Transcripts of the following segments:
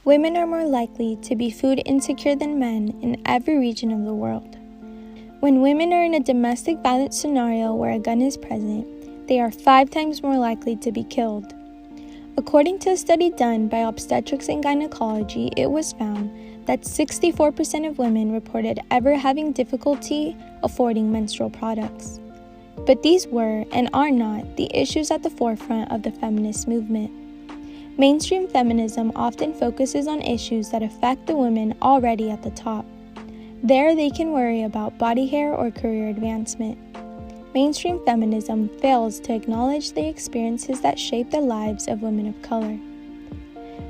Women are more likely to be food insecure than men in every region of the world. When women are in a domestic violence scenario where a gun is present, they are 5 times more likely to be killed. According to a study done by Obstetrics Gynecology, it was found that 64% of women reported ever having difficulty affording menstrual products. But these were and are not the issues at the forefront of the feminist movement. Mainstream feminism often focuses on issues that affect the women already at the top. There they can worry about body hair or career advancement. Mainstream feminism fails to acknowledge the experiences that shape the lives of women of color.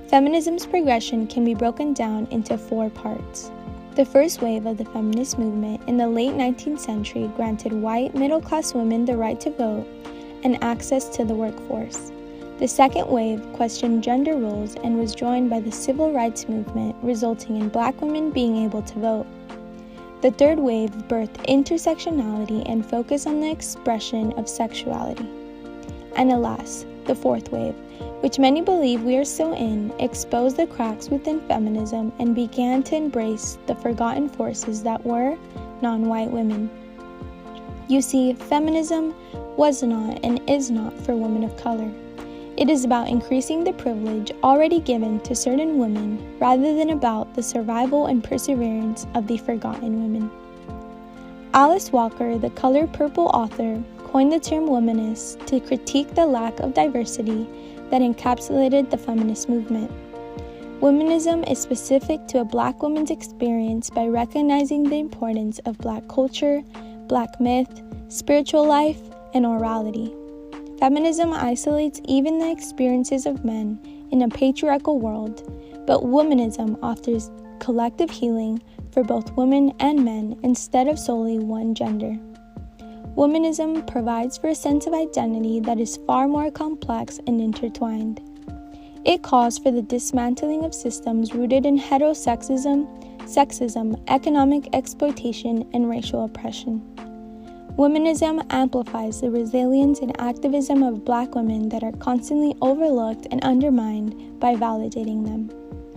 Feminism's progression can be broken down into 4 parts. The first wave of the feminist movement in the late 19th century granted white middle-class women the right to vote and access to the workforce. The second wave questioned gender roles and was joined by the civil rights movement, resulting in Black women being able to vote. The third wave birthed intersectionality and focused on the expression of sexuality. And alas, the fourth wave, which many believe we are still in, exposed the cracks within feminism and began to embrace the forgotten forces that were non-white women. You see, feminism was not and is not for women of color. It is about increasing the privilege already given to certain women rather than about the survival and perseverance of the forgotten women. Alice Walker, the color purple author, coined the term womanist to critique the lack of diversity that encapsulated the feminist movement. Womanism is specific to a Black woman's experience by recognizing the importance of Black culture, Black myth, spiritual life, and orality. Feminism isolates even the experiences of men in a patriarchal world, but womanism offers collective healing for both women and men instead of solely one gender. Womanism provides for a sense of identity that is far more complex and intertwined. It calls for the dismantling of systems rooted in heterosexism, sexism, economic exploitation, and racial oppression. Womanism amplifies the resilience and activism of Black women that are constantly overlooked and undermined by validating them.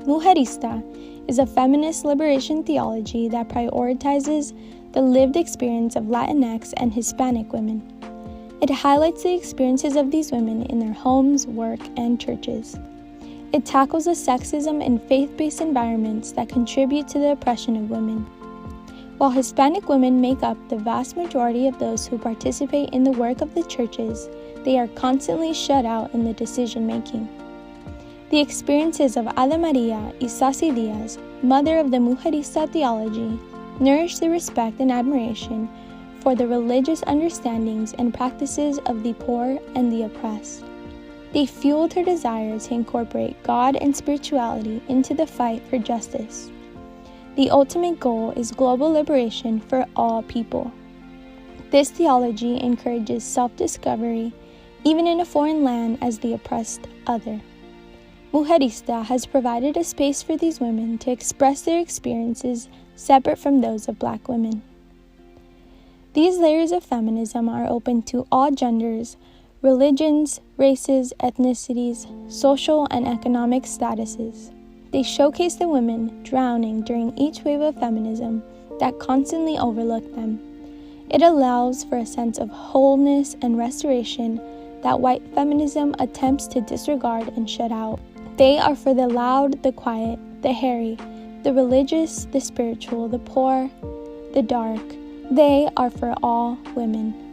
Mujerista is a feminist liberation theology that prioritizes the lived experience of Latinx and Hispanic women. It highlights the experiences of these women in their homes, work, and churches. It tackles the sexism in faith-based environments that contribute to the oppression of women. While Hispanic women make up the vast majority of those who participate in the work of the churches, they are constantly shut out in the decision-making. The experiences of Ada Maria Isasi-Diaz, mother of the Mujerista Theology, nourish the respect and admiration for the religious understandings and practices of the poor and the oppressed. They fueled her desire to incorporate God and spirituality into the fight for justice. The ultimate goal is global liberation for all people. This theology encourages self-discovery, even in a foreign land, as the oppressed other. Mujerista has provided a space for these women to express their experiences separate from those of Black women. These layers of feminism are open to all genders, religions, races, ethnicities, social and economic statuses. They showcase the women drowning during each wave of feminism that constantly overlook them. It allows for a sense of wholeness and restoration that white feminism attempts to disregard and shut out. They are for the loud, the quiet, the hairy, the religious, the spiritual, the poor, the dark. They are for all women.